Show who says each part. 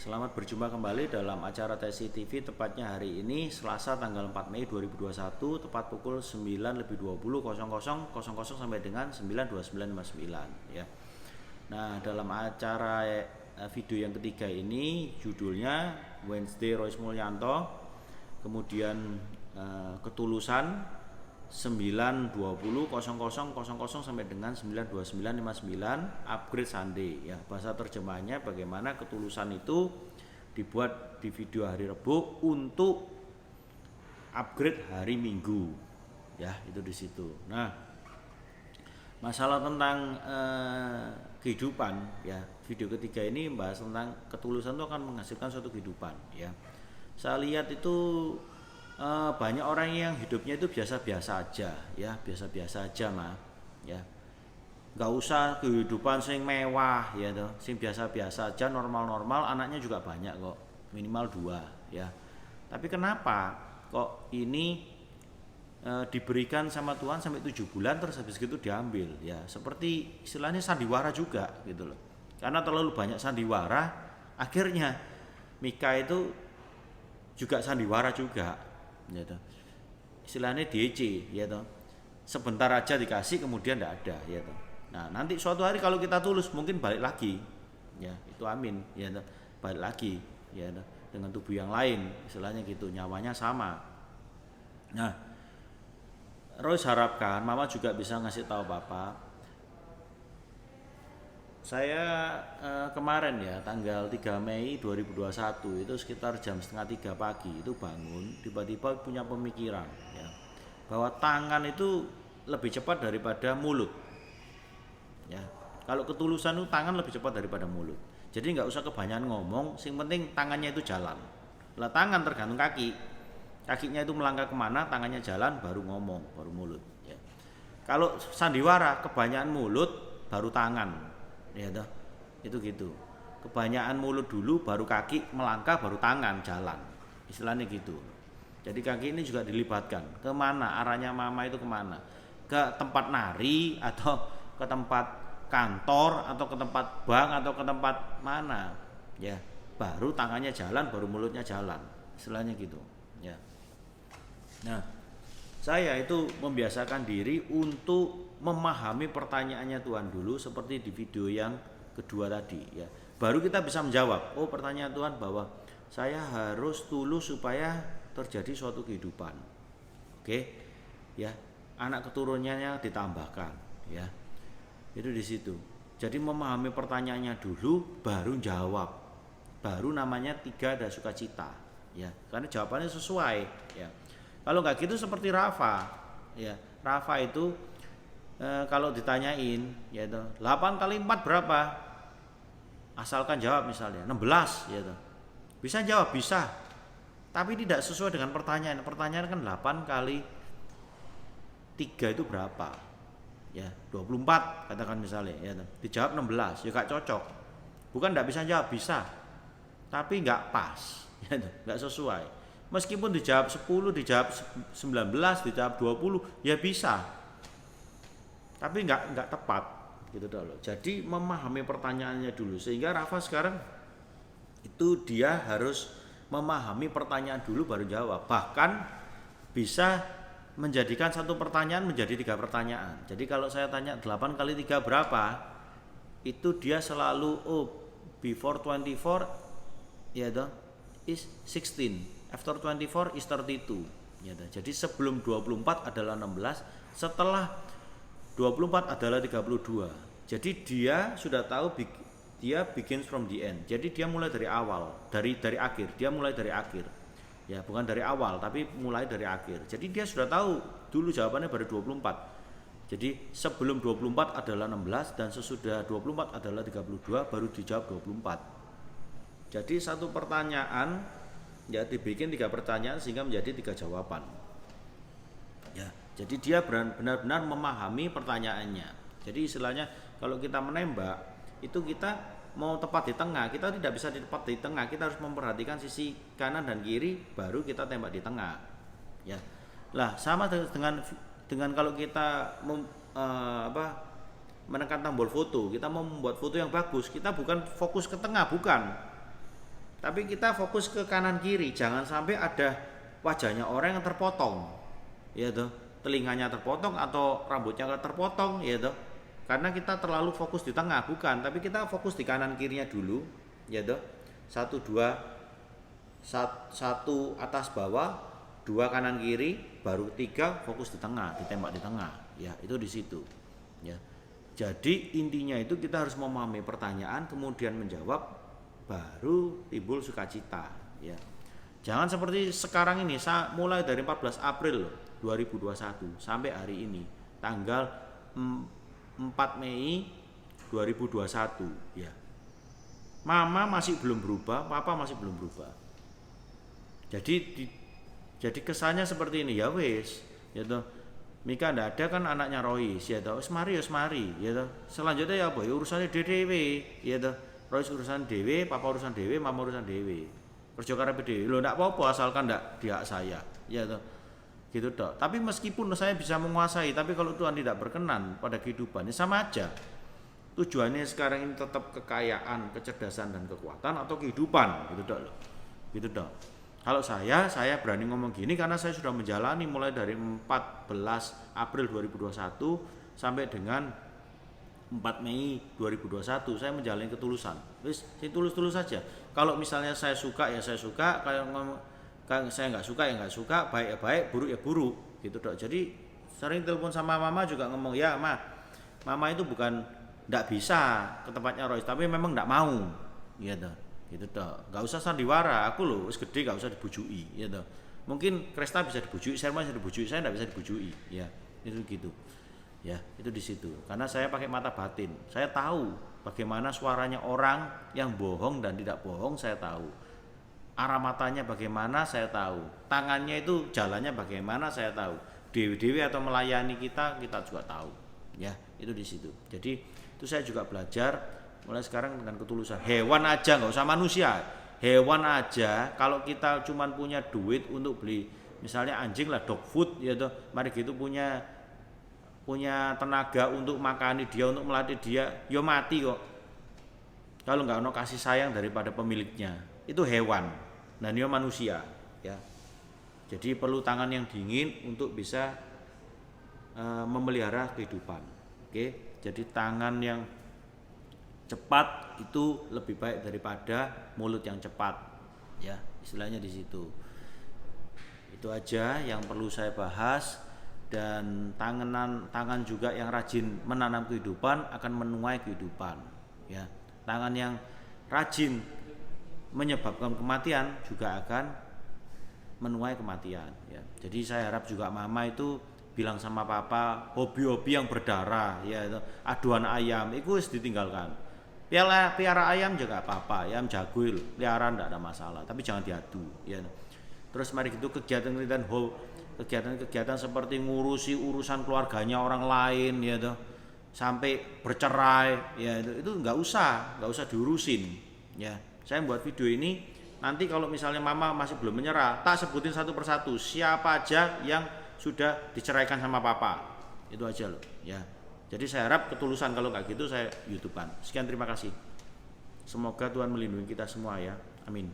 Speaker 1: Selamat berjumpa kembali dalam acara TSI TV, tepatnya hari ini Selasa tanggal 4 Mei 2021, tepat pukul 9.20 sampai dengan 9.29.59 ya. Nah, dalam acara video yang ketiga ini judulnya Wednesday Royce Mulyanto, kemudian Ketulusan 9.20 sampai dengan 9.29.59 Upgrade Sunday ya. Bahasa terjemahnya bagaimana ketulusan itu dibuat di video hari Rabu untuk upgrade hari Minggu ya, itu di situ. Nah, masalah tentang kehidupan ya, video ketiga ini membahas tentang ketulusan itu akan menghasilkan suatu kehidupan ya. Saya lihat itu banyak orang yang hidupnya itu biasa-biasa aja ya, biasa-biasa aja mah ya, nggak usah kehidupan sing mewah ya toh, sing biasa-biasa aja, normal-normal, anaknya juga banyak kok, minimal 2 ya. Tapi kenapa kok ini diberikan sama Tuhan sampai 7 bulan terus habis gitu diambil ya, seperti istilahnya sandiwara juga gitu loh. Karena terlalu banyak sandiwara, akhirnya Mika itu juga sandiwara juga ya toh. Istilahnya DC ya toh. Sebentar aja dikasih kemudian enggak ada ya toh. Nah, nanti suatu hari kalau kita tulus mungkin balik lagi. Ya, itu amin ya toh. Balik lagi ya toh, dengan tubuh yang lain, istilahnya gitu, nyawanya sama. Nah, Royce harapkan Mama juga bisa ngasih tahu Bapak. Saya kemarin ya tanggal 3 Mei 2021 itu sekitar jam setengah 3 pagi itu bangun, tiba-tiba punya pemikiran ya, bahwa tangan itu lebih cepat daripada mulut ya. Kalau ketulusan itu tangan lebih cepat daripada mulut, jadi nggak usah kebanyakan ngomong, sing penting tangannya itu jalan. Lah tangan tergantung kaki, kakinya itu melangkah kemana, tangannya jalan, baru ngomong, baru mulut ya. Kalau sandiwara kebanyakan mulut baru tangan ya toh, itu gitu. Kebanyakan mulut dulu baru kaki melangkah, baru tangan jalan, istilahnya gitu. Jadi kaki ini juga dilibatkan. Kemana arahnya Mama itu, kemana? Ke tempat nari atau ke tempat kantor atau ke tempat bank atau ke tempat mana ya, baru tangannya jalan, baru mulutnya jalan, istilahnya gitu ya. Nah, saya itu membiasakan diri untuk memahami pertanyaannya Tuhan dulu, seperti di video yang kedua tadi ya. Baru kita bisa menjawab, oh pertanyaan Tuhan bahwa saya harus tulus supaya terjadi suatu kehidupan. Oke ya, anak keturunannya ditambahkan ya. Itu di situ. Jadi memahami pertanyaannya dulu baru jawab. Baru namanya 3 ada sukacita ya. Karena jawabannya sesuai ya. Kalau nggak gitu seperti Rafa ya. Rafa itu kalau ditanyain ya itu 8 kali 4 berapa? Asalkan jawab misalnya 16 ya itu. Bisa jawab, bisa. Tapi tidak sesuai dengan pertanyaan. Pertanyaan kan 8 kali 3 itu berapa? Ya, 24 katakan misalnya ya itu. Dijawab 16, ya gak cocok. Bukan enggak bisa jawab, bisa. Tapi enggak pas ya itu, enggak sesuai. Meskipun dijawab 10, dijawab 19, dijawab 20, ya bisa. Tapi enggak tepat gitu dulu. Jadi memahami pertanyaannya dulu, sehingga Rafa sekarang itu dia harus memahami pertanyaan dulu baru jawab. Bahkan bisa menjadikan satu pertanyaan menjadi 3 pertanyaan. Jadi kalau saya tanya 8 kali 3 berapa, itu dia selalu before 24 ya toh is 16, after 24 is 32 ya toh. Jadi sebelum 24 adalah 16, setelah 24 adalah 32. Jadi dia sudah tahu dia begins from the end. Jadi dia mulai dari awal, dari akhir. Dia mulai dari akhir. Ya, bukan dari awal tapi mulai dari akhir. Jadi dia sudah tahu dulu jawabannya baru 24. Jadi sebelum 24 adalah 16 dan sesudah 24 adalah 32, baru dijawab 24. Jadi satu pertanyaan ya dibikin 3 pertanyaan sehingga menjadi 3 jawaban. Ya, jadi dia benar-benar memahami pertanyaannya. Jadi istilahnya kalau kita menembak itu kita mau tepat di tengah, kita tidak bisa tepat di tengah, kita harus memperhatikan sisi kanan dan kiri baru kita tembak di tengah. Ya. Lah sama dengan kalau kita menekan tombol foto, kita mau membuat foto yang bagus, kita bukan fokus ke tengah, bukan. Tapi kita fokus ke kanan kiri, jangan sampai ada wajahnya orang yang terpotong, ya toh, telinganya terpotong atau rambutnya terpotong, ya toh. Karena kita terlalu fokus di tengah, bukan, tapi kita fokus di kanan kirinya dulu, ya toh. Satu dua, satu atas bawah, dua kanan kiri, baru tiga fokus di tengah, ditembak di tengah, ya itu di situ, ya. Jadi intinya itu kita harus memahami pertanyaan, kemudian menjawab, baru timbul sukacita, ya. Jangan seperti sekarang ini, mulai dari 14 April 2021 sampai hari ini, tanggal 4 Mei 2021, ya. Mama masih belum berubah, papa masih belum berubah. Jadi kesannya seperti ini, ya wes, ya toh. Mika ndak ada kan anaknya Royce, ya toh. Wis mari, ya toh. Selanjutnya ya apa? Ya urusannya dhewe, ya toh. Royce urusan dhewe, papa urusan dhewe, mama urusan dhewe. Kerja karepe dhewe. Lho ndak apa-apa asalkan ndak di hak saya, ya toh. Gitu toh. Tapi meskipun saya bisa menguasai, tapi kalau Tuhan tidak berkenan pada kehidupan, ya sama aja. Tujuannya sekarang ini tetap kekayaan, kecerdasan dan kekuatan atau kehidupan, gitu toh. Gitu toh. Kalau saya berani ngomong gini karena saya sudah menjalani mulai dari 14 April 2021 sampai dengan 4 Mei 2021 saya menjalani ketulusan. Wis tulus-tulus saja. Kalau misalnya saya suka ya saya suka, kalau saya nggak suka ya nggak suka, baik ya baik, buruk ya buruk, gitu dok. Jadi sering telepon sama mama juga ngomong, ya mama itu bukan nggak bisa ke tempatnya Royce, tapi memang nggak mau, gitu. Gitu dok. Nggak usah sandiwara, aku loh wis gede nggak usah dibujui, gitu. Mungkin Kresta bisa dibujui, saya bisa dibujui, saya nggak bisa dibujui, ya itu gitu. Ya itu di situ karena saya pakai mata batin, saya tahu bagaimana suaranya orang yang bohong dan tidak bohong, saya tahu arah matanya bagaimana, saya tahu tangannya itu jalannya bagaimana, saya tahu dewi-dewi atau melayani kita juga tahu, ya itu di situ. Jadi itu saya juga belajar mulai sekarang dengan ketulusan. Hewan aja nggak usah manusia, hewan aja kalau kita cuman punya duit untuk beli misalnya anjing lah, dog food ya toh, mari gitu punya tenaga untuk makani dia, untuk melatih dia, yo mati kok. Kalau nggak ono kasih sayang daripada pemiliknya, itu hewan, dan dia manusia, ya. Jadi perlu tangan yang dingin untuk bisa memelihara kehidupan. Oke, jadi tangan yang cepat itu lebih baik daripada mulut yang cepat, ya. Istilahnya di situ. Itu aja yang perlu saya bahas. Dan tangan juga yang rajin menanam kehidupan akan menuai kehidupan, ya. Tangan yang rajin menyebabkan kematian juga akan menuai kematian, ya. Jadi saya harap juga mama itu bilang sama papa, hobi-hobi yang berdarah, ya itu aduan ayam itu harus ditinggalkan. Piara ayam juga apa-apa, ayam jago itu piara enggak ada masalah, tapi jangan diadu, ya. Terus mari gitu kegiatan seperti ngurusi urusan keluarganya orang lain, ya toh, sampai bercerai, ya itu nggak usah diurusin, ya. Saya buat video ini nanti kalau misalnya mama masih belum menyerah, tak sebutin satu persatu siapa aja yang sudah diceraikan sama papa, itu aja loh, ya. Jadi saya harap ketulusan, kalau nggak gitu saya YouTubean. Sekian, terima kasih. Semoga Tuhan melindungi kita semua, ya. Amin.